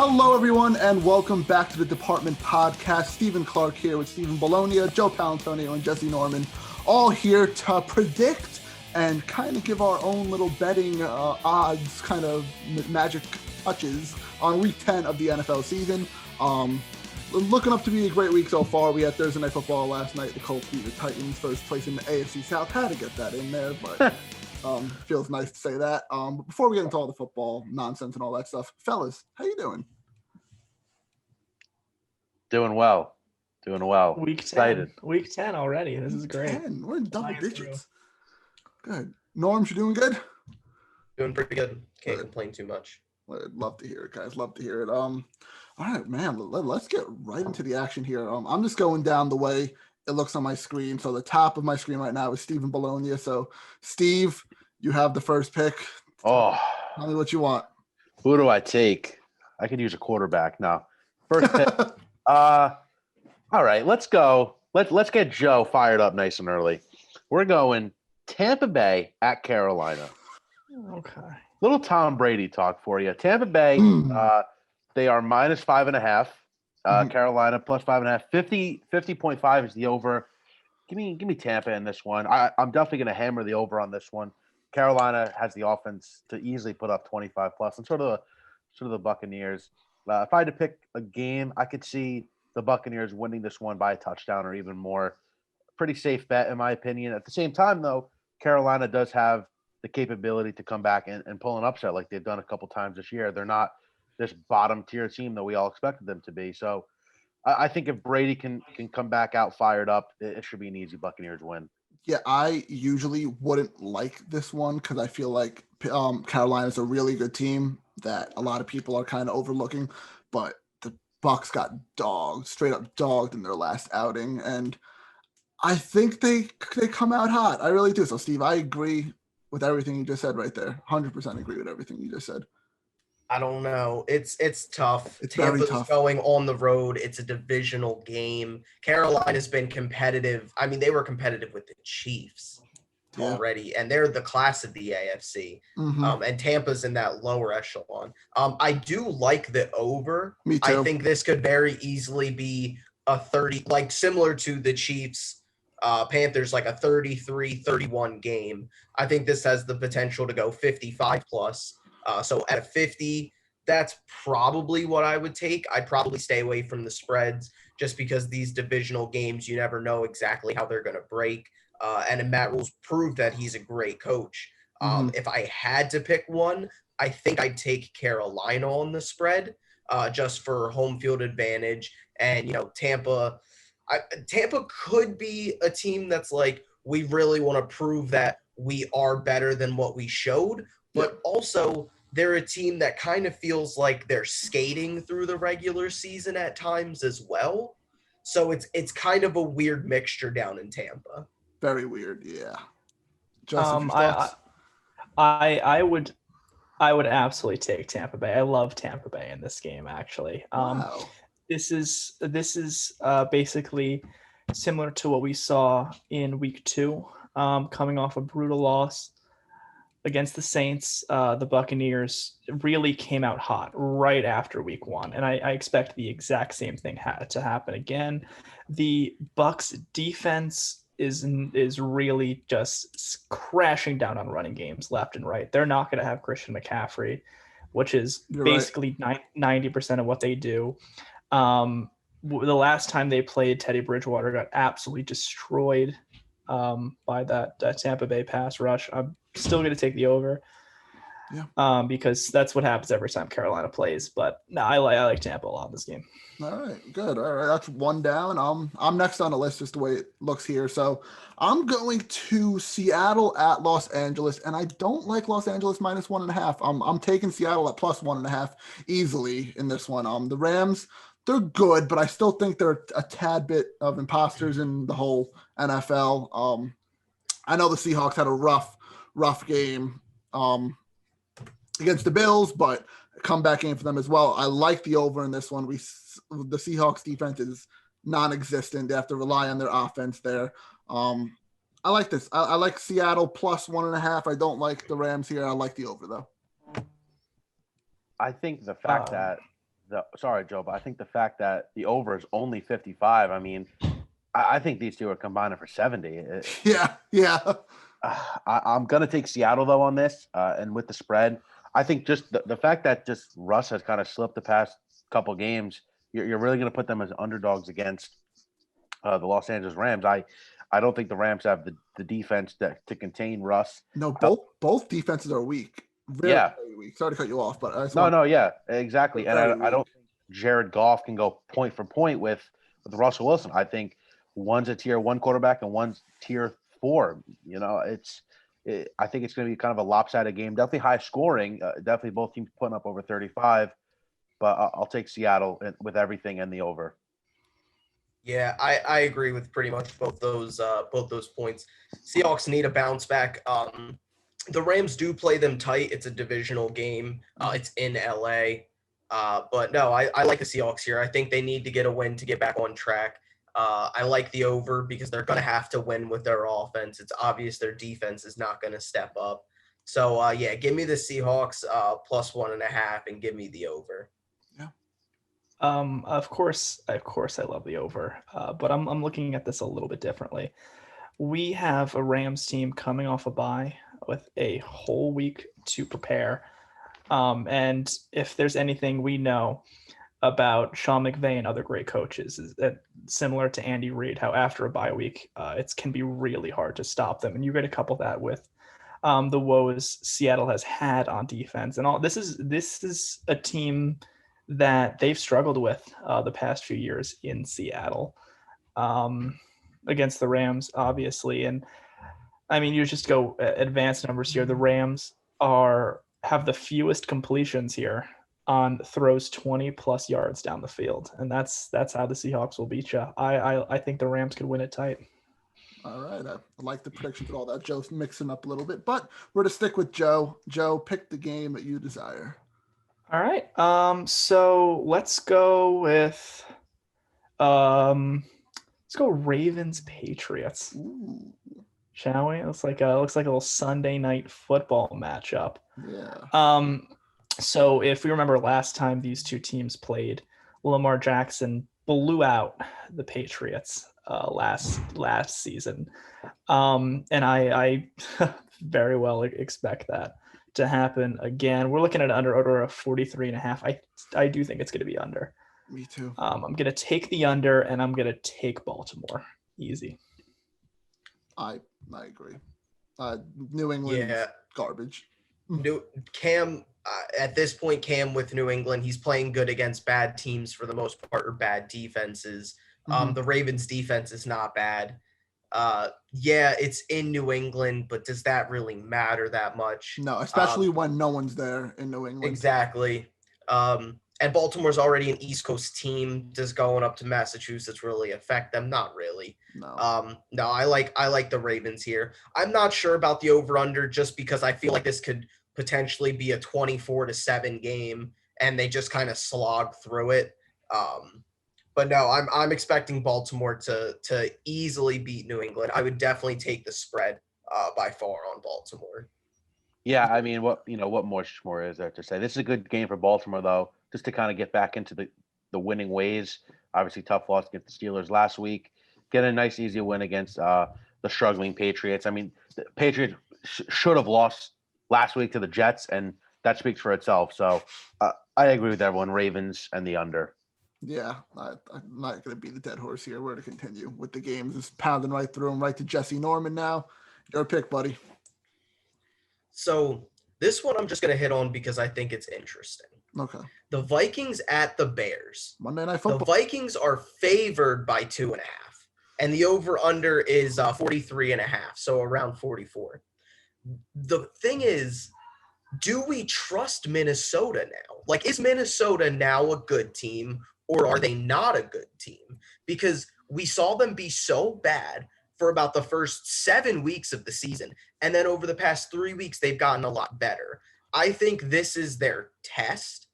Hello, everyone, and welcome back to the Department Podcast. Stephen Clark here with Stephen Bologna, Joe Paolantonio, and Jesse Norman, all here to predict and kind of give our own little betting odds, kind of magic touches on Week 10 of the NFL season. Looking up to be a great week so far. We had Thursday Night Football last night. The Colts beat the Titans, first place in the AFC South. Had to get that in there, but feels nice to say that. But before we get into all the football nonsense and all that stuff, fellas, how you doing? Doing well. Week 10. Excited. Week 10 already. This is great. 10. We're in double digits. Good. Norms, you doing good? Doing pretty good. Can't complain too much. I'd love to hear it, guys. Love to hear it. All right, man. Let's get right into the action here. I'm just going down the way it looks on my screen. So the top of my screen right now is Stephen Bologna. So, Steve, you have the first pick. Oh, Tell me what you want. who do I take? I could use a quarterback now. First pick. All right, let's go. Let's get Joe fired up nice and early. We're going Tampa Bay at Carolina. Okay. Little Tom Brady talk for you. Tampa Bay, they are minus 5.5. Carolina plus 5.5. 50.5 is the over. Give me Tampa in this one. I'm definitely going to hammer the over on this one. Carolina has the offense to easily put up 25 plus, and sort of the Buccaneers. If I had to pick a game, I could see the Buccaneers winning this one by a touchdown or even more. Pretty safe bet, in my opinion. At the same time, though, Carolina does have the capability to come back and pull an upset like they've done a couple times this year. They're not this bottom-tier team that we all expected them to be. So I think if Brady can come back out fired up, it should be an easy Buccaneers win. Yeah, I usually wouldn't like this one because I feel like Carolina's a really good team that a lot of people are kind of overlooking, but the Bucs got straight up dogged in their last outing, and I think they come out hot. I really do. So, Steve, I agree with everything you just said right there. 100% agree with everything you just said. I don't know. It's tough. It's very Tampa's tough. going on the road. It's a divisional game. Carolina's been competitive. I mean, they were competitive with the Chiefs already, and they're the class of the AFC. And Tampa's in that lower echelon. I do like the over. Me too. I think this could very easily be a 30, like similar to the Chiefs, Panthers, like a 33-31 game. I think this has the potential to go 55 plus. So at a 50, that's probably what I would take. I'd probably stay away from the spreads just because these divisional games, you never know exactly how they're going to break. And Matt Rule's proved that he's a great coach. If I had to pick one, I think I'd take Carolina on the spread just for home field advantage. And, Tampa could be a team that's like, we really want to prove that we are better than what we showed. But also, they're a team that kind of feels like they're skating through the regular season at times as well. So it's kind of a weird mixture down in Tampa. Very weird, yeah. Justin, I would absolutely take Tampa Bay. I love Tampa Bay in this game, actually. wow. This is basically similar to what we saw in week 2, coming off a brutal loss against the Saints. The Buccaneers really came out hot right after week 1, and I expect the exact same thing to happen again. The Bucs defense is really just crashing down on running games left and right. They're not going to have Christian McCaffrey, which is basically 90% of what they do. The last time they played, Teddy Bridgewater got absolutely destroyed by that Tampa Bay pass rush. I'm still going to take the over, because that's what happens every time Carolina plays. But no, I like Tampa a lot in this game. All right, good. All right, that's one down. I'm next on the list, just the way it looks here. So I'm going to Seattle at Los Angeles, and I don't like Los Angeles minus 1.5. I'm taking Seattle at plus 1.5 easily in this one. The Rams, they're good, but I still think they're a tad bit of imposters in the whole NFL. I know the Seahawks had a rough game against the Bills, but a comeback game for them as well. I like the over in this one. The Seahawks defense is non-existent. They have to rely on their offense there. I like this. I like Seattle plus 1.5. I don't like the Rams here. I like the over though. I think the fact that sorry, Joe, but I think the fact that the over is only 55. I mean, I think these two are combining for 70. Yeah. I'm going to take Seattle, though, on this. And with the spread, I think just the fact that just Russ has kind of slipped the past couple games, you're really going to put them as underdogs against the Los Angeles Rams. I don't think the Rams have the defense to contain Russ. No, both defenses are weak. Very weak. Sorry to cut you off, but yeah, exactly. And I don't think Jared Goff can go point for point with Russell Wilson. I think one's a tier 1 quarterback and one's tier 4. I think it's going to be kind of a lopsided game. Definitely high scoring. Definitely both teams putting up over 35. But I'll take Seattle with everything and the over. Yeah, I agree with pretty much both those points. Seahawks need a bounce back. The Rams do play them tight. It's a divisional game. It's in LA. But no, I like the Seahawks here. I think they need to get a win to get back on track. I like the over because they're going to have to win with their offense. It's obvious their defense is not going to step up. So, yeah, give me the Seahawks plus 1.5 and give me the over. Of course, I love the over, but I'm looking at this a little bit differently. We have a Rams team coming off a bye with a whole week to prepare. And if there's anything we know about Sean McVay and other great coaches, is that similar to Andy Reid, how after a bye week, it can be really hard to stop them. And you got to couple that with the woes Seattle has had on defense, and all. This is a team that they've struggled with the past few years in Seattle against the Rams, obviously. And I mean, you just go advanced numbers here. The Rams have the fewest completions here on throws 20 plus yards down the field. And that's how the Seahawks will beat you. I think the Rams could win it tight. All right. I like the predictions and all that. Joe's mixing up a little bit, but we're to stick with Joe. Joe, pick the game that you desire. All right. So let's go with Ravens Patriots. Ooh. Shall we? It looks like a little Sunday night football matchup. Yeah. So if we remember last time these two teams played, Lamar Jackson blew out the Patriots last season. And I very well expect that to happen again. We're looking at an under of 43.5. I do think it's going to be under. Me too. I'm going to take the under, and I'm going to take Baltimore. Easy. I agree. New England, garbage. Cam, at this point, Cam with New England, he's playing good against bad teams for the most part, or bad defenses. The Ravens defense is not bad. Yeah, it's in New England, but does that really matter that much? No, especially when no one's there in New England. Exactly. And Baltimore's already an East Coast team. Does going up to Massachusetts really affect them? Not really. No. No, I like the Ravens here. I'm not sure about the over-under just because I feel like this could potentially be a 24-7 game, and they just kind of slog through it. But no, I'm expecting Baltimore to easily beat New England. I would definitely take the spread by far on Baltimore. Yeah, I mean, what more is there to say? This is a good game for Baltimore, though, just to kind of get back into the winning ways. Obviously, tough loss against the Steelers last week. Get a nice, easy win against the struggling Patriots. I mean, the Patriots should have lost last week to the Jets, and that speaks for itself. So I agree with everyone, Ravens and the under. Yeah, I'm not going to beat the dead horse here. We're to continue with the games. Just pounding right through them, right to Jesse Norman now. Your pick, buddy. So this one I'm just going to hit on because I think it's interesting. Okay. The Vikings at the Bears. Monday Night Football. The Vikings are favored by 2.5, and the over-under is 43.5, so around 44. The thing is, do we trust Minnesota now? Like, is Minnesota now a good team, or are they not a good team? Because we saw them be so bad for about the first 7 weeks of the season, and then over the past 3 weeks, they've gotten a lot better. I think this is their test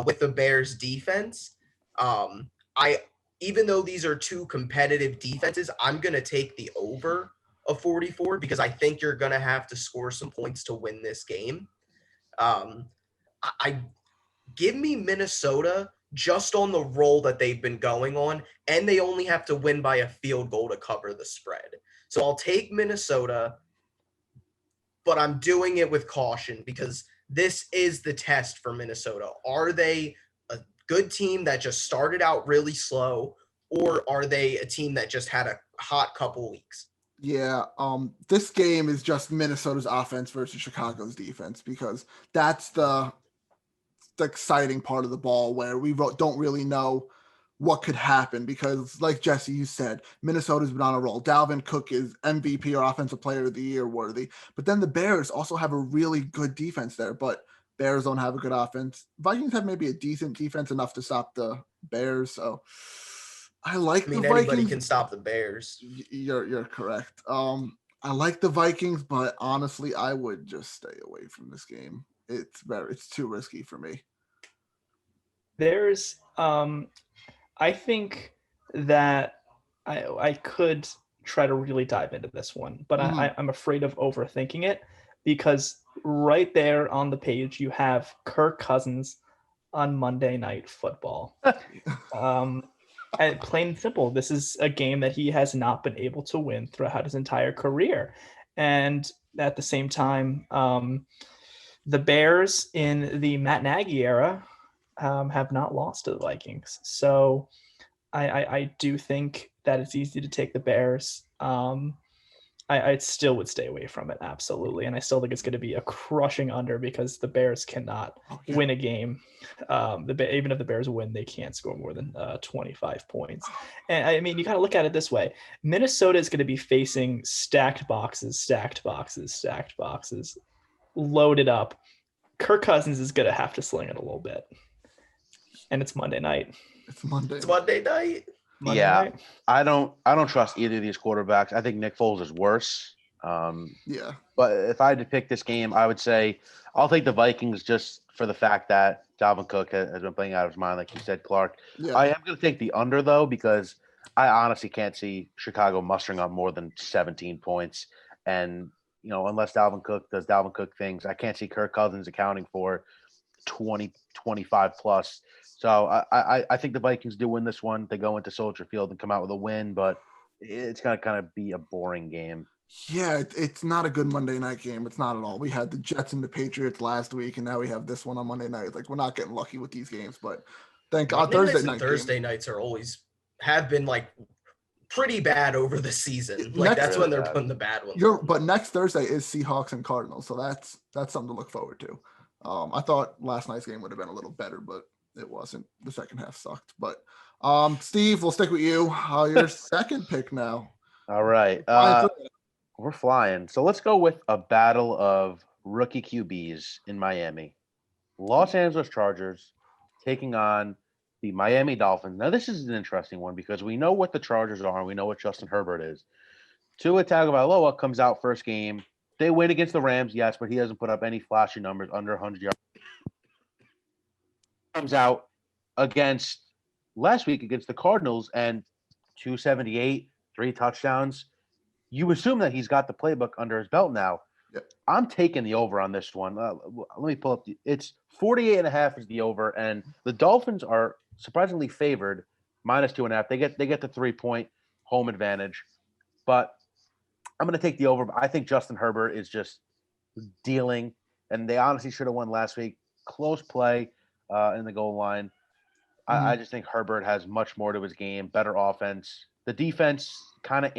with the Bears defense. Even though these are two competitive defenses, I'm going to take the over of 44 because I think you're going to have to score some points to win this game. I give me Minnesota just on the roll that they've been going on, and they only have to win by a field goal to cover the spread. So I'll take Minnesota, but I'm doing it with caution because this is the test for Minnesota. Are they a good team that just started out really slow, or are they a team that just had a hot couple weeks? Yeah, this game is just Minnesota's offense versus Chicago's defense because that's the exciting part of the ball where we don't really know what could happen because, like Jesse, you said, Minnesota's been on a roll. Dalvin Cook is MVP or Offensive Player of the Year worthy. But then the Bears also have a really good defense there, but Bears don't have a good offense. Vikings have maybe a decent defense enough to stop the Bears. So I like the Vikings. Anybody can stop the Bears. You're correct. I like the Vikings, but honestly, I would just stay away from this game. It's too risky for me. There's I think that I could try to really dive into this one, but I'm afraid of overthinking it because right there on the page you have Kirk Cousins on Monday Night Football. And plain and simple, this is a game that he has not been able to win throughout his entire career. And at the same time, the Bears in the Matt Nagy era have not lost to the Vikings. So I do think that it's easy to take the Bears. I still would stay away from it, absolutely. And I still think it's going to be a crushing under because the Bears cannot win a game. Even if the Bears win, they can't score more than 25 points. And I mean, you got to look at it this way. Minnesota is going to be facing stacked boxes, loaded up. Kirk Cousins is going to have to sling it a little bit. And it's Monday night. It's Monday night. Night. I don't trust either of these quarterbacks. I think Nick Foles is worse. Yeah. But if I had to pick this game, I would say I'll take the Vikings just for the fact that Dalvin Cook has been playing out of his mind, like you said, Clark. Yeah. I am going to take the under, though, because I honestly can't see Chicago mustering up more than 17 points. And, unless Dalvin Cook does Dalvin Cook things, I can't see Kirk Cousins accounting for 20, 25 plus. So I think the Vikings do win this one. They go into Soldier Field and come out with a win, but it's going to kind of be a boring game. Yeah, it's not a good Monday night game. It's not at all. We had the Jets and the Patriots last week, and now we have this one on Monday night. Like, we're not getting lucky with these games, but thank God Thursday nights are always have been like pretty bad over the season. Like that's when they're putting the bad ones. But next Thursday is Seahawks and Cardinals, so that's something to look forward to. I thought last night's game would have been a little better, but it wasn't. The second half sucked. But Steve, we'll stick with you. Your second pick now. All right. We're flying. So let's go with a battle of rookie QBs in Miami. Los Angeles Chargers taking on the Miami Dolphins. Now, this is an interesting one because we know what the Chargers are and we know what Justin Herbert is. Tua Tagovailoa comes out first game. They win against the Rams, yes, but he doesn't put up any flashy numbers under 100 yards. Comes out against last week against the Cardinals and 278, 3 touchdowns. You assume that he's got the playbook under his belt now. Yep. I'm taking the over on this one. Let me pull up. It's 48.5 is the over, and the Dolphins are surprisingly favored, -2.5. They get the 3-point home advantage, but I'm going to take the over. I think Justin Herbert is just dealing, and they honestly should have won last week. Close play in the goal line. I just think Herbert has much more to his game, better offense. The defense kind of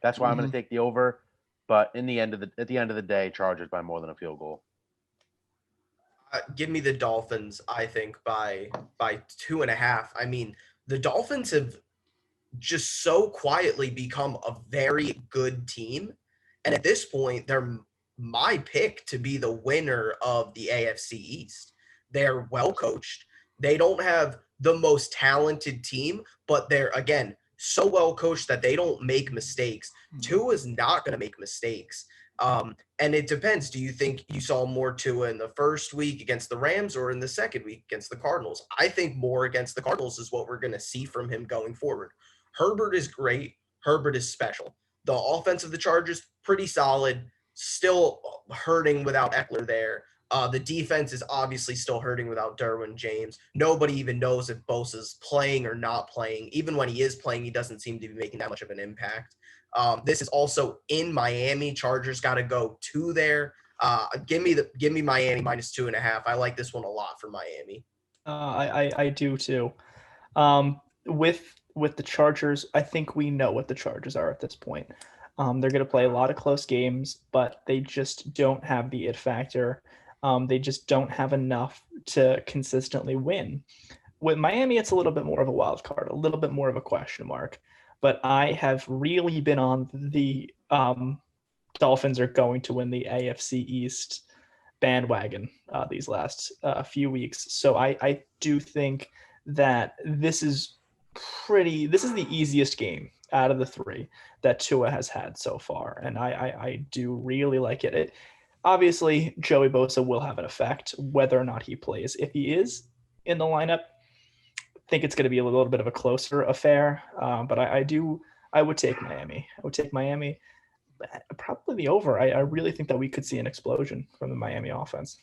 That's why I'm going to take the over. But at the end of the day, Chargers by more than a field goal. Give me the Dolphins, I think, by 2.5. I mean, the Dolphins have just so quietly become a very good team. And at this point, they're my pick to be the winner of the AFC East. They're well coached. They don't have the most talented team, but they're, again, so well coached that they don't make mistakes. Tua is not going to make mistakes. And it depends. Do you think you saw more Tua in the first week against the Rams or in the second week against the Cardinals? I think more against the Cardinals is what we're going to see from him going forward. Herbert is great. Herbert is special. The offense of the Chargers, pretty solid, still hurting without Eckler there. The defense is obviously still hurting without Derwin James. Nobody even knows if Bosa's playing or not playing. Even when he is playing, he doesn't seem to be making that much of an impact. This is also in Miami. Chargers got to go to there. Give me Miami -2.5. I like this one a lot for Miami. I do too. With the Chargers, I think we know what the Chargers are at this point. They're going to play a lot of close games, but they just don't have the it factor. They just don't have enough to consistently win. With Miami, it's a little bit more of a wild card, a little bit more of a question mark. But I have really been on the Dolphins are going to win the AFC East bandwagon these last few weeks. So I do think that this is the easiest game out of the three that Tua has had so far. And I do really like it. Obviously, Joey Bosa will have an effect whether or not he plays. If he is in the lineup, I think it's going to be a little bit of a closer affair. But I would take Miami. I would take Miami. Probably the over. I really think that we could see an explosion from the Miami offense.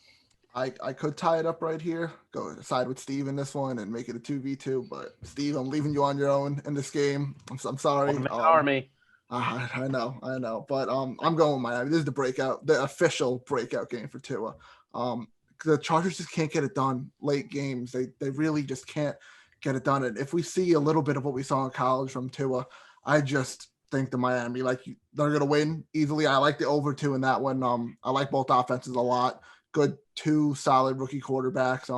I could tie it up right here, go side with Steve in this one and make it a 2v2. But Steve, I'm leaving you on your own in this game. I'm sorry. Army. I know. But I'm going with Miami. This is the official breakout game for Tua. The Chargers just can't get it done late games. They really just can't get it done. And if we see a little bit of what we saw in college from Tua, I just think the Miami, they're going to win easily. I like the over 2 in that one. I like both offenses a lot. Good 2 solid rookie quarterbacks.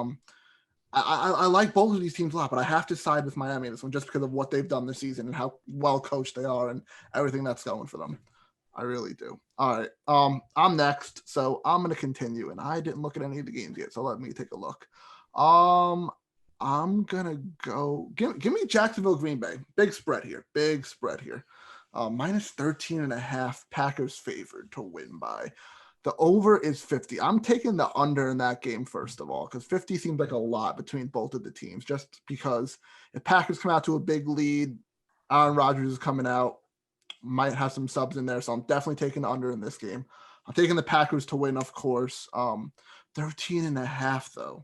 I like both of these teams a lot, but I have to side with Miami in this one just because of what they've done this season and how well coached they are and everything that's going for them. I really do. All right. I'm next, so I'm going to continue, and I didn't look at any of the games yet, so let me take a look. I'm going to go – give me Jacksonville, Green Bay. Big spread here. -13.5, Packers favored to win by. The over is 50. I'm taking the under in that game, first of all, because 50 seems like a lot between both of the teams, just because if Packers come out to a big lead, Aaron Rodgers is coming out, might have some subs in there, so I'm definitely taking the under in this game. I'm taking the Packers to win, of course. 13.5, though.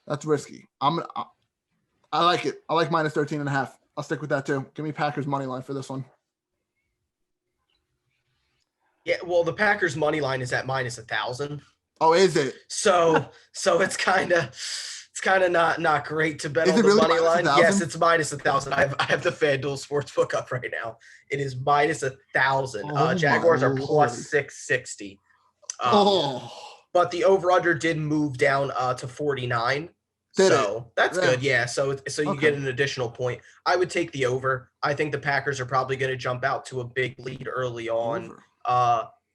That's risky. I like it. I like -13.5. I'll stick with that, too. Give me Packers money line for this one. Yeah, well, the Packers money line is at -1,000. Oh, is it? So it's kind of not great to bet Is on it the really money line. -1,000? Yes, it's -1,000. I have the FanDuel Sportsbook up right now. It is -1,000. Oh, Jaguars are my +660. But the over/under did move down to 49. So that's good. Yeah. So you get an additional point. I would take the over. I think the Packers are probably going to jump out to a big lead early on.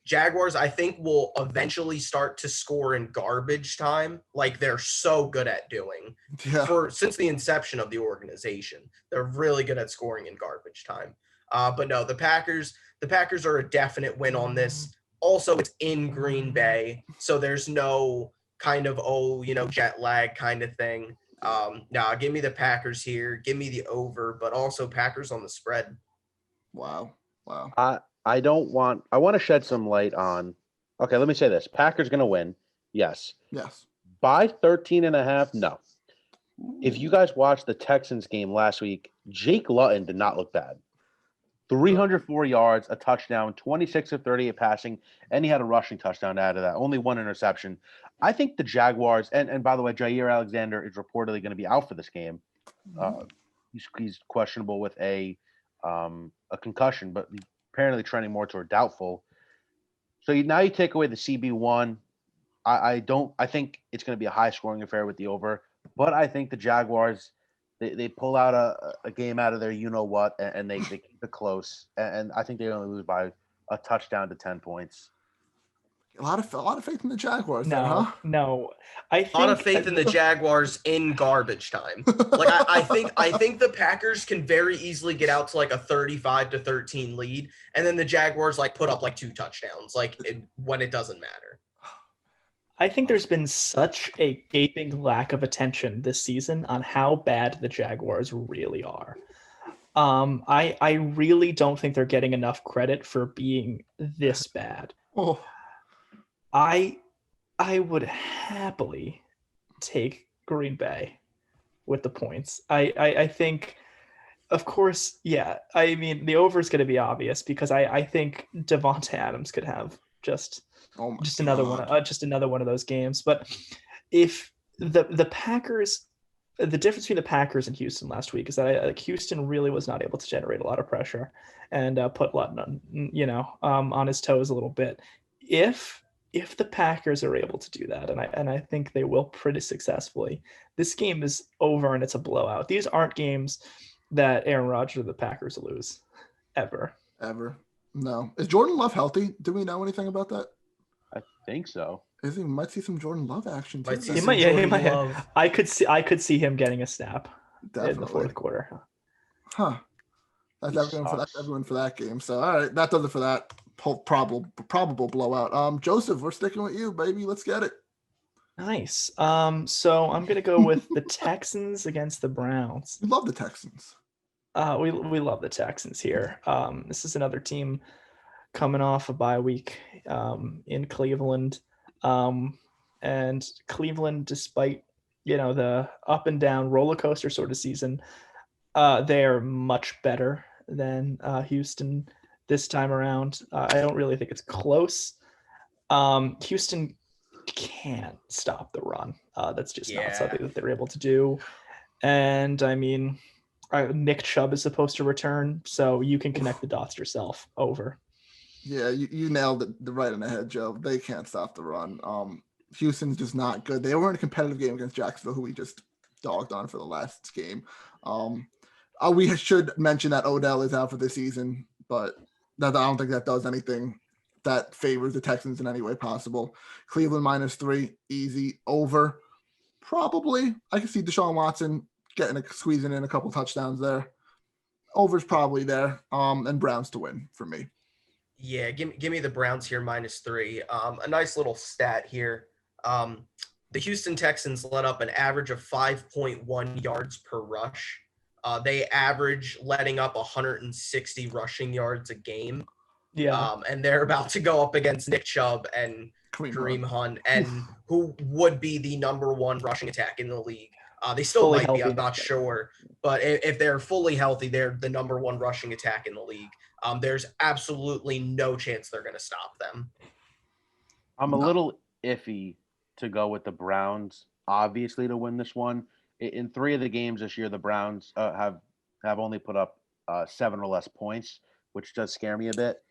Jaguars, I think, will eventually start to score in garbage time, like they're so good at doing. Yeah. Since the inception of the organization, they're really good at scoring in garbage time. But no, the Packers are a definite win on this. Also, it's in Green Bay, so there's no kind of jet lag kind of thing. Nah, give me the Packers here. Give me the over, but also Packers on the spread. Wow. I want to shed some light on. Okay, let me say this: Packers going to win. Yes. By 13.5. No. If you guys watched the Texans game last week, Jake Luton did not look bad. 304 yards, a touchdown, 26 of 38 passing, and he had a rushing touchdown out of that. Only one interception. I think the Jaguars, and by the way, Jair Alexander is reportedly going to be out for this game. He's questionable with a concussion, but apparently trending more toward doubtful. So now you take away the CB1. I think it's going to be a high-scoring affair with the over, but I think the Jaguars – They pull out a game out of their you-know-what, and they keep it close. And I think they only lose by a touchdown to 10 points. A lot of faith in the Jaguars. No. A lot of faith in the Jaguars in garbage time. I think the Packers can very easily get out to like a 35-13 lead, and then the Jaguars put up 2 touchdowns when it doesn't matter. I think there's been such a gaping lack of attention this season on how bad the Jaguars really are. I really don't think they're getting enough credit for being this bad. I I would happily take Green Bay with the points. I think, of course, yeah. I mean, the over is going to be obvious because I think Devonta Adams could have just another one, another one of those games. But if the Packers, the difference between the Packers and Houston last week is that Houston really was not able to generate a lot of pressure and put Lutton on his toes a little bit. If the Packers are able to do that, and I think they will pretty successfully, this game is over and it's a blowout. These aren't games that Aaron Rodgers or the Packers lose ever. No. Is Jordan Love healthy? Do we know anything about that? I think so. He might see some Jordan Love action too. He might. I could see him getting a snap in the fourth quarter. Huh. That's everyone for that game. So all right, that does it for that probable blowout. Joseph, we're sticking with you, baby. Let's get it. Nice. So I'm gonna go with the Texans against the Browns. We love the Texans. We love the Texans here. This is another team coming off a bye week in Cleveland. And Cleveland, despite the up and down roller coaster sort of season, they are much better than Houston this time around. I don't really think it's close. Houston can't stop the run. That's just not something that they're able to do. And I mean, Nick Chubb is supposed to return, so you can connect the dots yourself. Over. Yeah, you nailed it right in the head, Joe. They can't stop the run. Houston's just not good. They were in a competitive game against Jacksonville, who we just dogged on for the last game. We should mention that Odell is out for the season, but I don't think that does anything that favors the Texans in any way possible. Cleveland -3, easy. Over, probably. I can see Deshaun Watson squeezing in a couple touchdowns there. Over's probably there. And Browns to win for me. Yeah, give me the Browns here -3. A nice little stat here. The Houston Texans let up an average of 5.1 yards per rush. They average letting up 160 rushing yards a game. Yeah. And they're about to go up against Nick Chubb and Kareem Hunt, and who would be the number one rushing attack in the league. They still Fully might be, healthy. I'm not sure. But if they're fully healthy, they're the number one rushing attack in the league. There's absolutely no chance they're going to stop them. I'm a little iffy to go with the Browns, obviously, to win this one. In 3 of the games this year, the Browns have only put up 7 or less points, which does scare me a bit.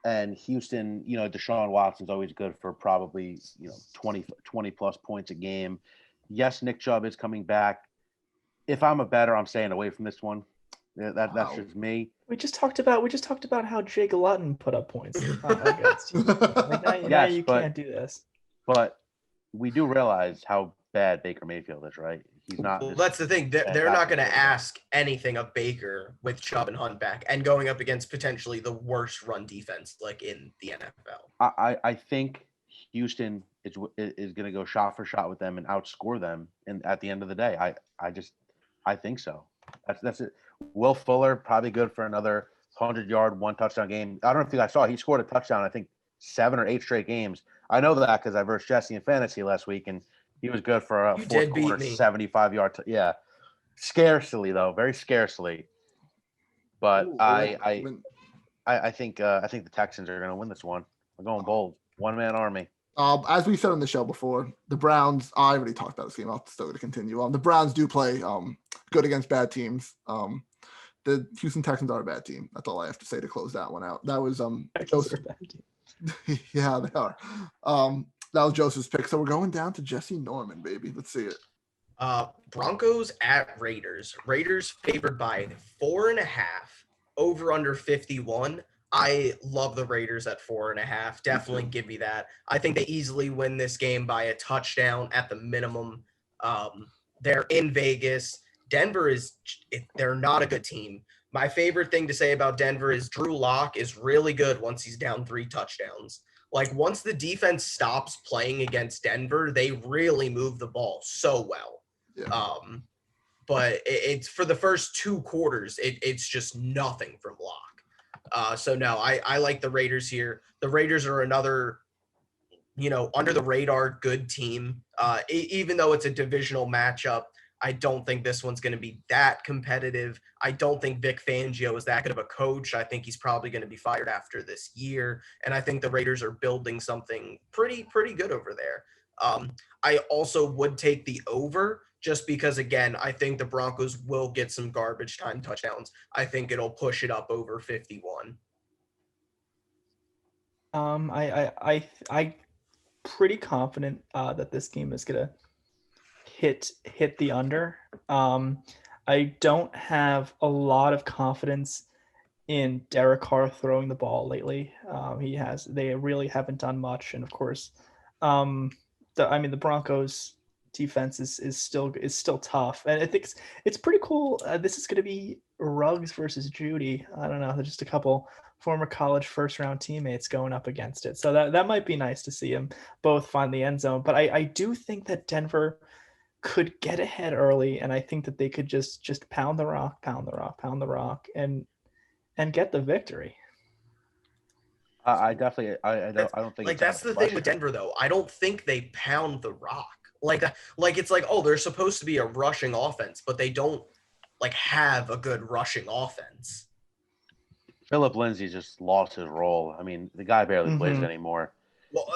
And Houston, Deshaun Watson's always good for probably 20 plus points a game. Yes, Nick Chubb is coming back. If I'm a bettor, I'm staying away from this one. That's just me. We just talked about how Jake Luton put up points against you. Now you can't do this. But we do realize how bad Baker Mayfield is, right? He's not. Well, that's the thing. They're not going to ask anything of Baker with Chubb and Hunt back and going up against potentially the worst run defense in the NFL. I think Houston is going to go shot for shot with them and outscore them. And at the end of the day, I think so. That's it. Will Fuller probably good for another 100-yard, 1 touchdown game. I don't know if you guys saw. He scored a touchdown, I think, 7 or 8 straight games. I know that because I versed Jesse in fantasy last week, and he was good for a fourth quarter 75-yard. Yeah, scarcely though, very scarcely. But I think the Texans are going to win this one. We're going bold, 1-man army. As we said on the show before, the Browns. I already talked about this game. I'm still going to continue. The Browns do play good against bad teams. The Houston Texans are a bad team. That's all I have to say to close that one out. That was yeah, they are. That was Joseph's pick. So we're going down to Jesse Norman, baby. Let's see it. Broncos at Raiders. Raiders favored by 4.5. Over under 51. I love the Raiders at 4.5. Definitely give me that. I think they easily win this game by a touchdown at the minimum. They're in Vegas. Denver they're not a good team. My favorite thing to say about Denver is Drew Lock is really good once he's down 3 touchdowns. Once the defense stops playing against Denver, they really move the ball so well. Yeah. But it's for the first 2 quarters, it's just nothing from Lock. So no, I like the Raiders here. The Raiders are another under the radar, good team. Even though it's a divisional matchup, I don't think this one's going to be that competitive. I don't think Vic Fangio is that good of a coach. I think he's probably going to be fired after this year. And I think the Raiders are building something pretty good over there. I also would take the over just because, again, I think the Broncos will get some garbage time touchdowns. I think it'll push it up over 51. I pretty confident that this game is gonna hit the under. I don't have a lot of confidence in Derek Carr throwing the ball lately. They really haven't done much, and of course, the Broncos defense is still tough, and I think it's pretty cool. This is going to be Ruggs versus Judy. I don't know, just a couple former college first round teammates going up against it, so that might be nice to see them both find the end zone. But I do think that Denver could get ahead early, and I think that they could just pound the rock, and get the victory. I definitely I don't think like that's the thing with Denver though. I don't think they pound the rock. Like it's like, oh, they're supposed to be a rushing offense, but they don't have a good rushing offense. Philip Lindsay just lost his role. I mean, the guy barely plays anymore. Well,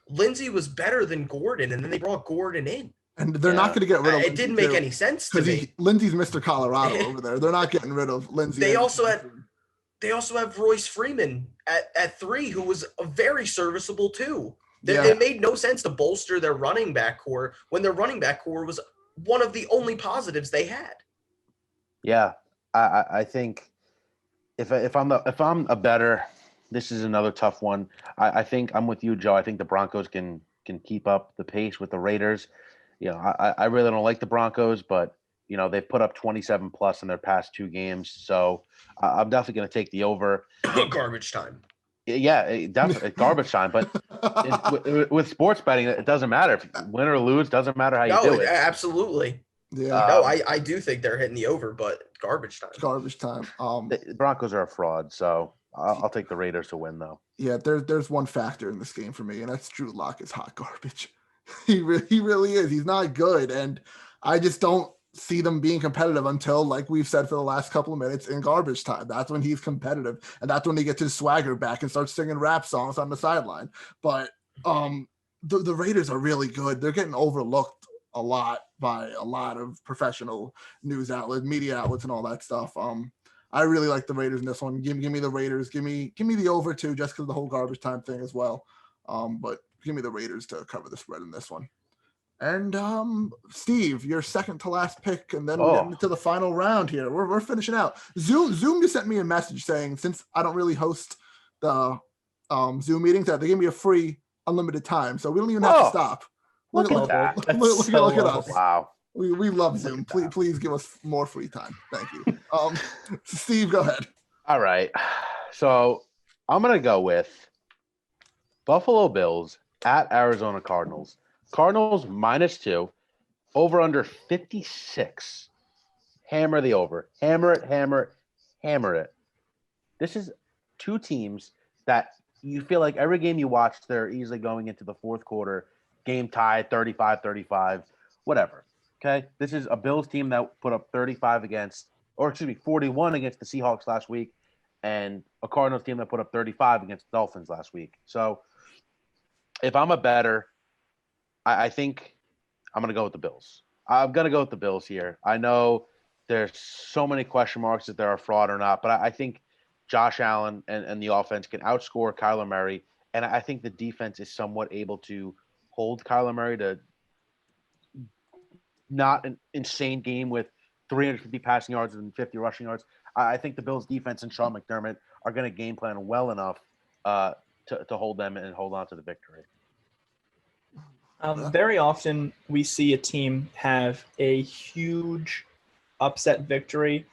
Lindsay was better than Gordon, and then they brought Gordon in. And they're not going to get rid of Lindsay. It didn't make any sense to me. Lindsay's Mr. Colorado over there. They're not getting rid of Lindsay. They also have Royce Freeman at 3, who was a very serviceable too. It made no sense to bolster their running back core when their running back core was one of the only positives they had. Yeah, I think if I'm a better, this is another tough one. I think I'm with you, Joe. I think the Broncos can keep up the pace with the Raiders. I really don't like the Broncos, but they've put up 27 plus in their past 2 games, so I'm definitely going to take the over. Garbage time. Yeah, definitely garbage time. But with sports betting, it doesn't matter if you win or lose. Doesn't matter how you do it. Absolutely. Yeah. No, I do think they're hitting the over, but garbage time. Garbage time. The Broncos are a fraud, so I'll take the Raiders to win, though. Yeah, there's one factor in this game for me, and that's Drew Lock is hot garbage. He really is. He's not good, and I just don't see them being competitive until, like we've said for the last couple of minutes, in garbage time. That's when he's competitive, and that's when he gets his swagger back and starts singing rap songs on the sideline. But the Raiders are really good. They're getting overlooked a lot by a lot of professional news outlets, media outlets, and all that stuff. I really like the Raiders in this one. Give me the Raiders. Give me the over too, just because of the whole garbage time thing as well. But give me the Raiders to cover the spread in this one. And Steve, your second to last pick, and then we're getting into the final round here. We're finishing out. Zoom just sent me a message saying, since I don't really host the Zoom meetings, that they give me a free unlimited time, so we don't even have to stop. Look at us. Wow. We love Zoom. Please give us more free time. Thank you. Steve, go ahead. All right. So I'm gonna go with Buffalo Bills at Arizona Cardinals. Cardinals -2, over under 56. Hammer the over. Hammer it. This is 2 teams that you feel like every game you watch, they're easily going into the fourth quarter, game tied, 35-35, whatever. Okay? This is a Bills team that put up 41 against the Seahawks last week, and a Cardinals team that put up 35 against the Dolphins last week. So if I'm a bettor, I think I'm going to go with the Bills. I'm going to go with the Bills here. I know there's so many question marks if they're a fraud or not, but I think Josh Allen and the offense can outscore Kyler Murray, and I think the defense is somewhat able to hold Kyler Murray to not an insane game with 350 passing yards and 50 rushing yards. I think the Bills' defense and Sean McDermott are going to game plan well enough to hold them and hold on to the victory. Very often we see a team have a huge upset victory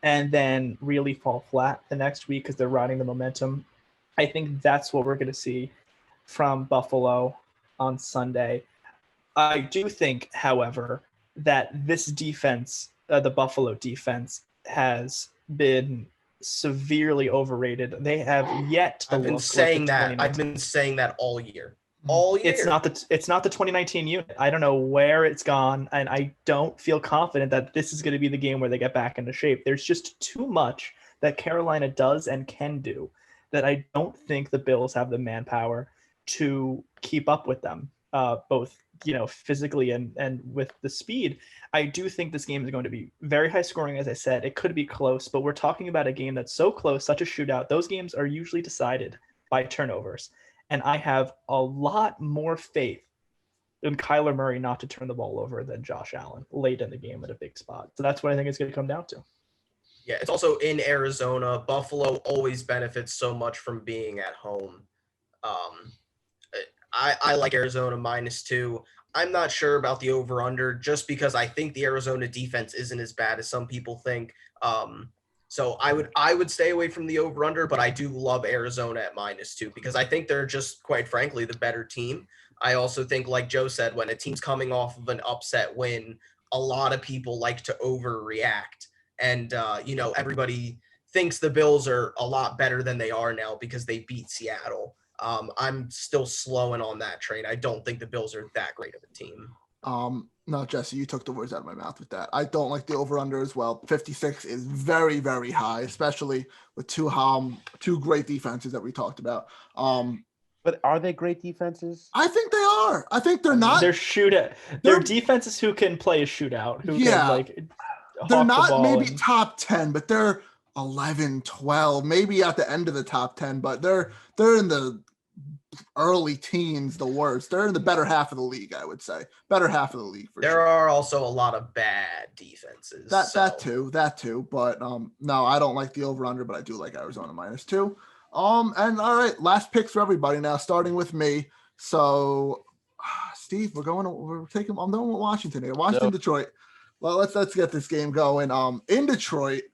and then really fall flat the next week because they're riding the momentum. I think that's what we're going to see from Buffalo on Sunday. I do think, however, that this defense, the Buffalo defense, has been severely overrated. They have yet to I've been saying that all year. all year. It's not the 2019 unit. I don't know where it's gone, and I don't feel confident that this is going to be the game where they get back into shape. There's just too much that Carolina does and can do that I don't think the Bills have the manpower to keep up with them, both physically and with the speed. I do think this game is going to be very high scoring. As I said, it could be close, but we're talking about a game that's so close, such a shootout. Those games are usually decided by turnovers. And I have a lot more faith in Kyler Murray not to turn the ball over than Josh Allen late in the game at a big spot. So that's what I think it's going to come down to. Yeah, it's also in Arizona. Buffalo always benefits so much from being at home. I like Arizona -2. I'm not sure about the over-under just because I think the Arizona defense isn't as bad as some people think. So I would stay away from the over-under, but I do love Arizona at -2 because I think they're just, quite frankly, the better team. I also think, like Joe said, when a team's coming off of an upset win, a lot of people like to overreact. And, everybody thinks the Bills are a lot better than they are now because they beat Seattle. I'm still slowing on that train. I don't think the Bills are that great of a team. No, Jesse, you took the words out of my mouth with that. I don't like the over-under as well. 56 is very, very high, especially with two great defenses that we talked about. But are they great defenses? I think they are. I think they're not. They're defenses who can play a shootout. Who can they're not maybe and... top 10, but they're 11, 12, maybe at the end of the top 10, but they're in the early teens, the worst. They're in the better half of the league, I would say. Better half of the league for there sure. There are also a lot of bad defenses. That too. But no, I don't like the over-under, but I do like Arizona -2. And all right, last picks for everybody now, starting with me. So Steve, I'm going with Washington here. Washington, Detroit. Well, let's get this game going. In Detroit,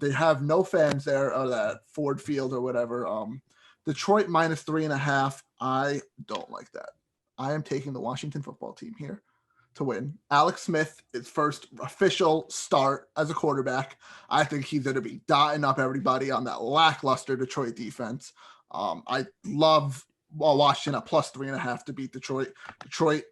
they have no fans there or that Ford Field or whatever. Detroit -3.5. I don't like that. I am taking the Washington football team here to win. Alex Smith, his first official start as a quarterback. I think he's going to be dotting up everybody on that lackluster Detroit defense. I love Washington at +3.5 to beat Detroit. Detroit,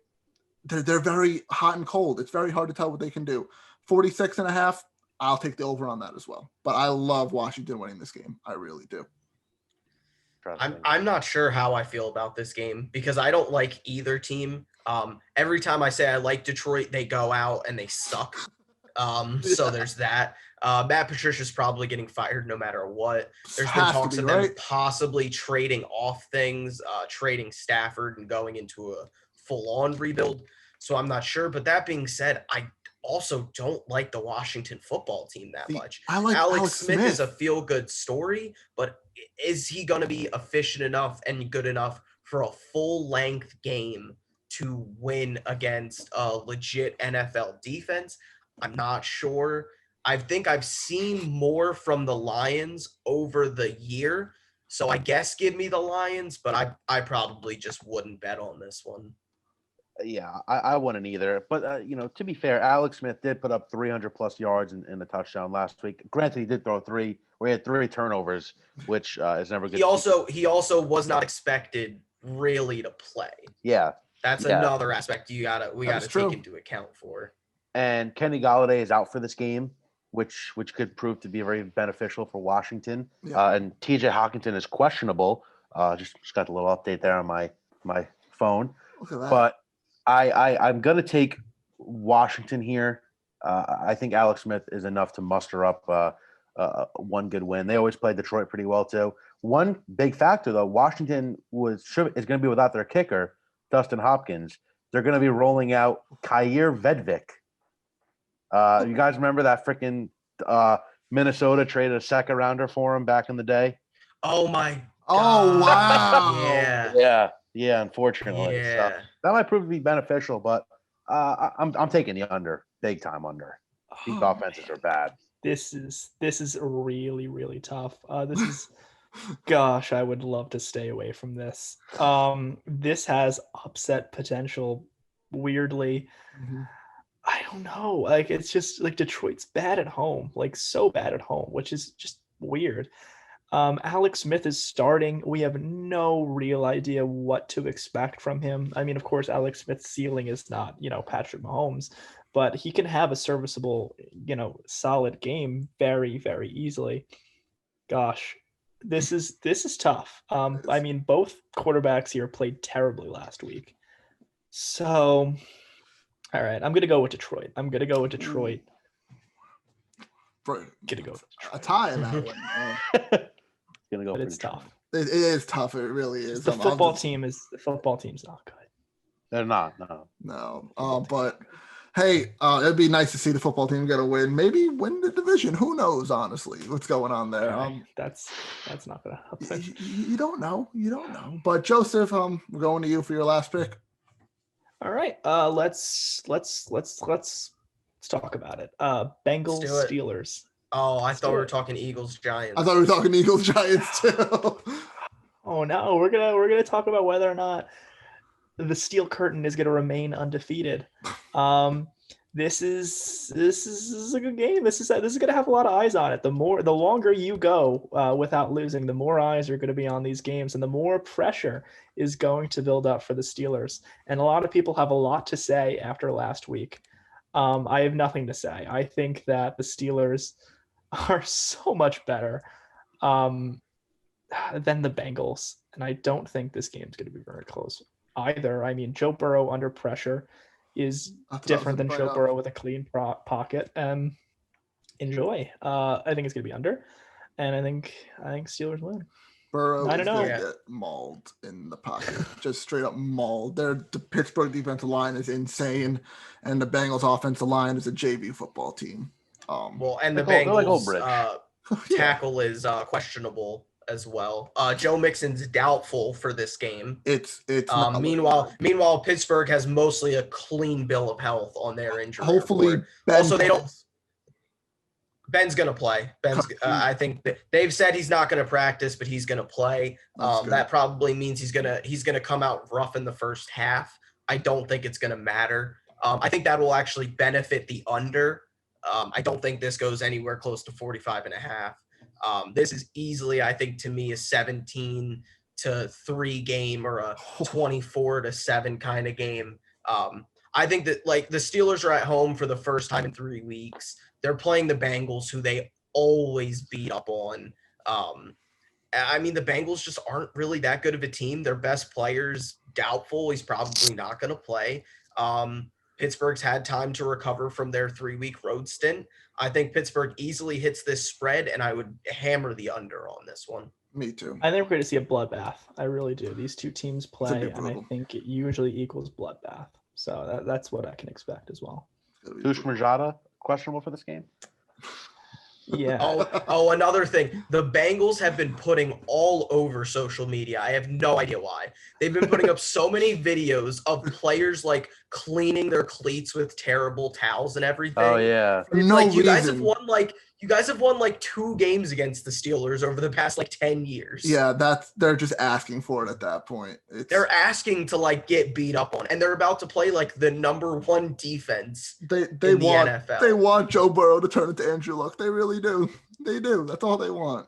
they're very hot and cold. It's very hard to tell what they can do. 46.5. I'll take the over on that as well. But I love Washington winning this game. I really do. I'm not sure how I feel about this game because I don't like either team. Every time I say I like Detroit, they go out and they suck. So there's that. Matt Patricia's probably getting fired no matter what. There's been talks of them possibly trading off things, trading Stafford and going into a full-on rebuild. So I'm not sure. But that being said, I also don't like the Washington football team that much. I like Alex Smith is a feel-good story, but is he going to be efficient enough and good enough for a full-length game to win against a legit NFL defense? I'm not sure. I think I've seen more from the Lions over the year, so I guess give me the Lions, but I probably just wouldn't bet on this one. Yeah, I wouldn't either. But, to be fair, Alex Smith did put up 300-plus yards in the touchdown last week. Granted, he did throw 3. We had 3 turnovers, which is never good. He also was not expected really to play. Yeah. That's another aspect we gotta take into account for. And Kenny Golladay is out for this game, which could prove to be very beneficial for Washington. Yeah. And TJ Hawkinson is questionable. Just got a little update there on my phone. Look at that. But I'm going to take Washington here. I think Alex Smith is enough to muster up one good win. They always play Detroit pretty well too. One big factor though, Washington is going to be without their kicker, Dustin Hopkins. They're going to be rolling out Khair Vedvik. You guys remember that freaking Minnesota traded a second rounder for him back in the day? Oh my! Oh wow! Yeah. Unfortunately, so that might prove to be beneficial, but I'm taking the under, big time under. These offenses are bad. This is really, really tough. This is, gosh, I would love to stay away from this. This has upset potential. Weirdly, I don't know. Like it's just like Detroit's bad at home, like so bad at home, which is just weird. Alex Smith is starting. We have no real idea what to expect from him. I mean, of course, Alex Smith's ceiling is not, Patrick Mahomes, but he can have a serviceable, solid game very, very easily. Gosh, this is tough. I mean, both quarterbacks here played terribly last week. So, all right, I'm going to go with Detroit. Gonna go with a tie in that one. Gonna go but for it's Detroit. tough. It is tough. It really is. The football team's not good. They're not. No. But hey, it'd be nice to see the football team get a win. Maybe win the division. Who knows? Honestly, what's going on there? That's not gonna happen. You don't know. But Joseph, we're going to you for your last pick. All right. Let's talk about it. Bengals Steelers. Oh, I thought we were talking Eagles Giants. I thought we were talking Eagles Giants too. Oh no, we're gonna talk about whether or not the Steel Curtain is gonna remain undefeated. This is a good game. This is gonna have a lot of eyes on it. The longer you go without losing, the more eyes are gonna be on these games, and the more pressure is going to build up for the Steelers. And a lot of people have a lot to say after last week. I have nothing to say. I think that the Steelers are so much better than the Bengals, and I don't think this game's going to be very close either. I mean, Joe Burrow under pressure is different than Joe Burrow with a clean pocket. Enjoy. I think it's going to be under, and I think Steelers win. Burrow I don't know. Get mauled in the pocket, just straight up mauled. The Pittsburgh defensive line is insane, and the Bengals offensive line is a JV football team. And the Bengals tackle is questionable as well. Joe Mixon's doubtful for this game. It's meanwhile Pittsburgh has mostly a clean bill of health on their injury. Hopefully, Ben's gonna play. I think they've said he's not gonna practice, but he's gonna play. That probably means he's gonna come out rough in the first half. I don't think it's gonna matter. I think that will actually benefit the under. I don't think this goes anywhere close to 45.5. This is easily, I think, to me, a 17-3 game or a 24-7 kind of game. I think that the Steelers are at home for the first time in 3 weeks. They're playing the Bengals, who they always beat up on. I mean, the Bengals just aren't really that good of a team. Their best player's doubtful. He's probably not going to play. Pittsburgh's had time to recover from their 3-week road stint. I think Pittsburgh easily hits this spread, and I would hammer the under on this one. Me too. I think we're going to see a bloodbath. I really do. These two teams play, and I think it usually equals bloodbath. So that's what I can expect as well. Dush Majada, questionable for this game? Yeah. Oh, another thing. The Bengals have been putting all over social media. I have no idea why. They've been putting up so many videos of players cleaning their cleats with terrible towels and everything. Oh yeah. You guys have won 2 games against the Steelers over the past 10 years. Yeah, they're just asking for it at that point. They're asking to get beat up on, and they're about to play the number 1 defense in the NFL. They want Joe Burrow to turn into Andrew Luck. They really do. They do. That's all they want.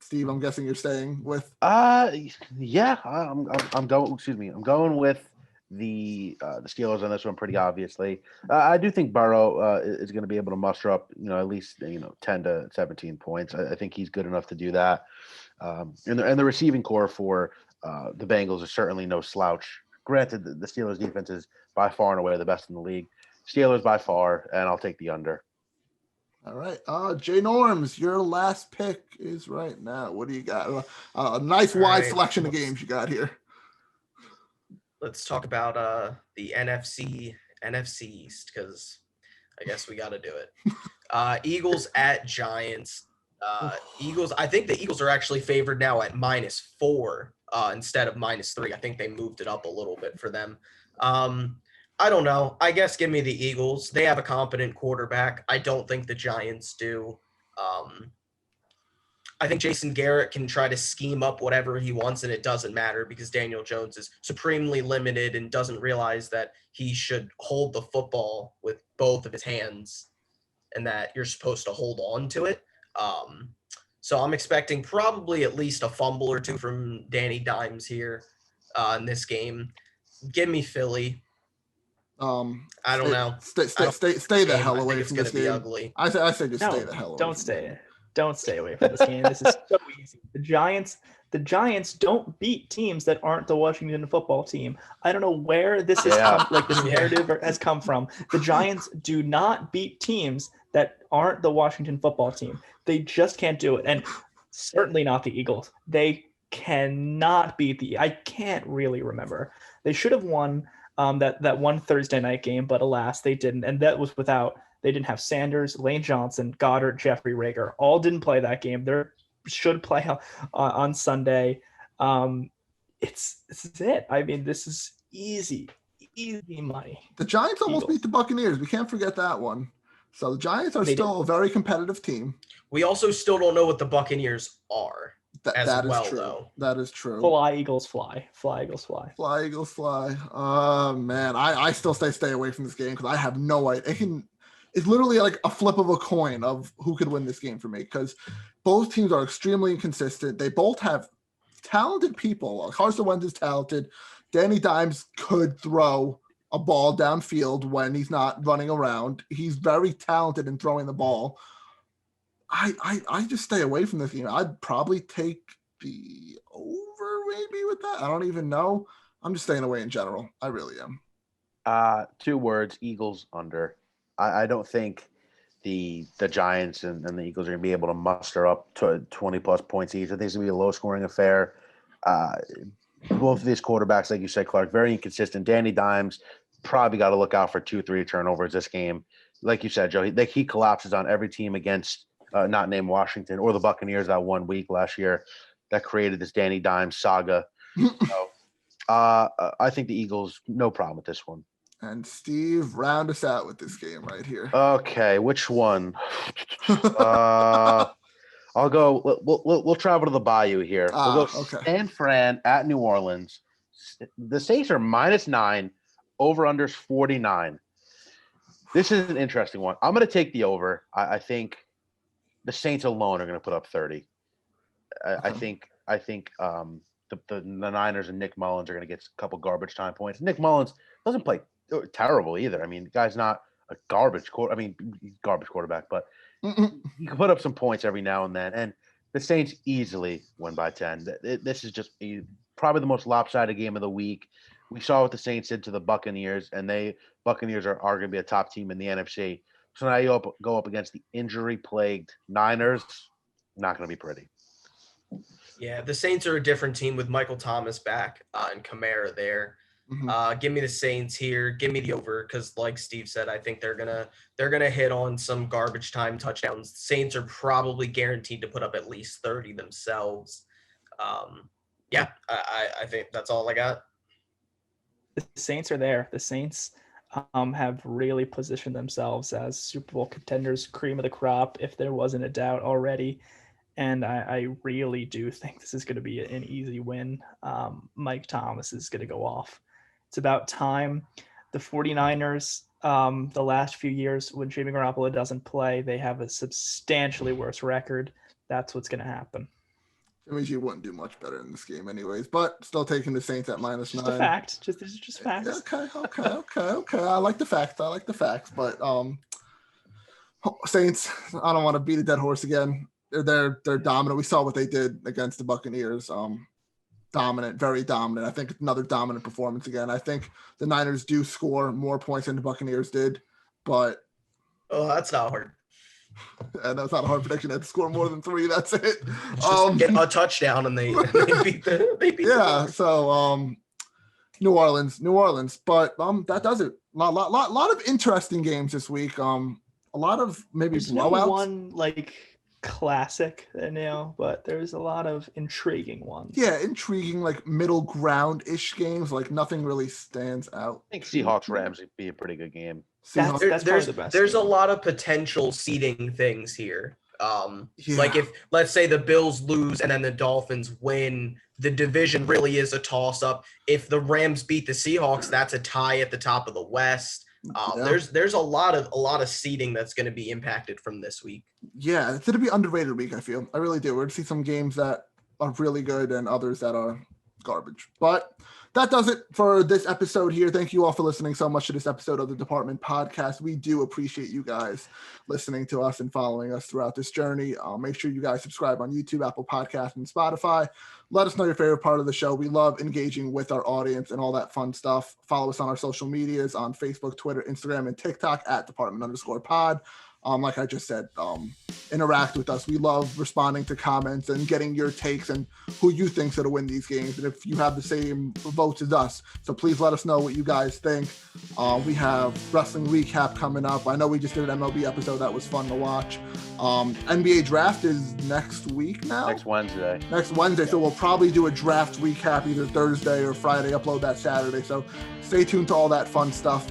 Steve, I'm guessing you're staying with. Yeah, I'm going. Excuse me. I'm going with the Steelers on this one pretty obviously. I do think Burrow is going to be able to muster up, at least 10 to 17 points. I think he's good enough to do that. And the receiving core for the Bengals is certainly no slouch. Granted, the Steelers defense is by far and away the best in the league. Steelers by far, and I'll take the under. All right. Jay Norms, your last pick is right now. What do you got? A nice wide selection of games you got here. Let's talk about the NFC East, because I guess we got to do it. Eagles at Giants. Eagles. I think the Eagles are actually favored now at -4 instead of -3. I think they moved it up a little bit for them. I don't know. I guess give me the Eagles. They have a competent quarterback. I don't think the Giants do. I think Jason Garrett can try to scheme up whatever he wants, and it doesn't matter because Daniel Jones is supremely limited and doesn't realize that he should hold the football with both of his hands and that you're supposed to hold on to it. So I'm expecting probably at least a fumble or two from Danny Dimes here in this game. Give me Philly. I don't know. Stay the hell I think away it's from going this to be game. ugly. I say just stay No, the hell away. don't from stay. this game. Don't stay away from this game. This is so easy. The Giants don't beat teams that aren't the Washington football team. I don't know where this has come, like this narrative has come from. The Giants do not beat teams that aren't the Washington football team. They just can't do it. And certainly not the Eagles. They cannot beat I can't really remember. They should have won that one Thursday night game, but alas, they didn't. And that was without. They didn't have Sanders, Lane Johnson, Goddard, Jeffrey Rager. All didn't play that game. They should play on Sunday. This is it. I mean, this is easy money. The Giants almost beat the Buccaneers. We can't forget that one. So the Giants are still a very competitive team. We also still don't know what the Buccaneers are. That is true. Though. That is true. Fly, Eagles, fly. Fly, Eagles, fly. Fly, Eagles, fly. Man, I still stay away from this game because I have no idea. It's literally like a flip of a coin of who could win this game for me because both teams are extremely inconsistent. They both have talented people. Carson Wentz is talented. Danny Dimes could throw a ball downfield when he's not running around. He's very talented in throwing the ball. I just stay away from this game. I'd probably take the over maybe with that. I don't even know. I'm just staying away in general. I really am. 2 words, Eagles under. I don't think the Giants and the Eagles are going to be able to muster up to 20-plus points each. I think it's going to be a low-scoring affair. Both of these quarterbacks, like you said, Clark, very inconsistent. Danny Dimes probably got to look out for 2-3 turnovers this game. Like you said, Joe, he collapses on every team against not named Washington or the Buccaneers that 1 week last year that created this Danny Dimes saga. So, I think the Eagles, no problem with this one. And Steve, round us out with this game right here. Okay, which one? I'll go. We'll travel to the Bayou here. We'll go San Fran at New Orleans. The Saints are -9. Over/unders 49. This is an interesting one. I'm going to take the over. I think the Saints alone are going to put up 30. I think the Niners and Nick Mullins are going to get a couple garbage time points. Nick Mullins doesn't play terrible either. I mean, the guy's not a garbage quarterback, but he can put up some points every now and then. And the Saints easily win by 10. This is just probably the most lopsided game of the week. We saw what the Saints did to the Buccaneers, and Buccaneers are going to be a top team in the NFC. So now you go up against the injury-plagued Niners. Not going to be pretty. Yeah, the Saints are a different team with Michael Thomas back and Kamara there. Give me the Saints here. Give me the over because, like Steve said, I think they're gonna hit on some garbage time touchdowns. Saints are probably guaranteed to put up at least 30 themselves. I think that's all I got. The Saints are there. The Saints have really positioned themselves as Super Bowl contenders, cream of the crop, if there wasn't a doubt already. And I really do think this is going to be an easy win. Mike Thomas is going to go off. It's about time. The 49ers, the last few years, when Jimmy Garoppolo doesn't play, they have a substantially worse record. That's what's going to happen. That means you wouldn't do much better in this game anyways, but still taking the Saints at -9. Just a fact. Just facts. Okay. I like the facts, but Saints, I don't want to beat a dead horse again. They're dominant. We saw what they did against the Buccaneers. Dominant, very dominant. I think another dominant performance again. I think the Niners do score more points than the Buccaneers did, but that's not hard. And that's not a hard prediction. They have to score more than 3. That's it. Just get a touchdown and they beat yeah. So New Orleans. But that does it. Lot of interesting games this week. A lot of maybe There's blowouts. No one classic, but there's a lot of intriguing ones. Yeah, intriguing, middle ground-ish games. Nothing really stands out. I think Seahawks Rams would be a pretty good game. That's probably the best. There's a lot of potential seeding things here. Yeah. If let's say the Bills lose and then the Dolphins win, the division really is a toss-up. If the Rams beat the Seahawks, that's a tie at the top of the West. Yeah. There's a lot of seeding that's going to be impacted from this week. Yeah, it's going to be underrated week, I feel. I really do. We're going to see some games that are really good and others that are garbage. But that does it for this episode here. Thank you all for listening so much to this episode of the Department Podcast. We do appreciate you guys listening to us and following us throughout this journey. Make sure you guys subscribe on YouTube, Apple Podcasts, and Spotify. Let us know your favorite part of the show. We love engaging with our audience and all that fun stuff. Follow us on our social medias on Facebook, Twitter, Instagram, and TikTok at Department_pod. Like I just said, interact with us. We love responding to comments and getting your takes and who you think's going to win these games. And if you have the same votes as us, so please let us know what you guys think. We have wrestling recap coming up. I know we just did an MLB episode that was fun to watch. NBA draft is next week now. Next Wednesday. So we'll probably do a draft recap either Thursday or Friday. Upload that Saturday. So stay tuned to all that fun stuff.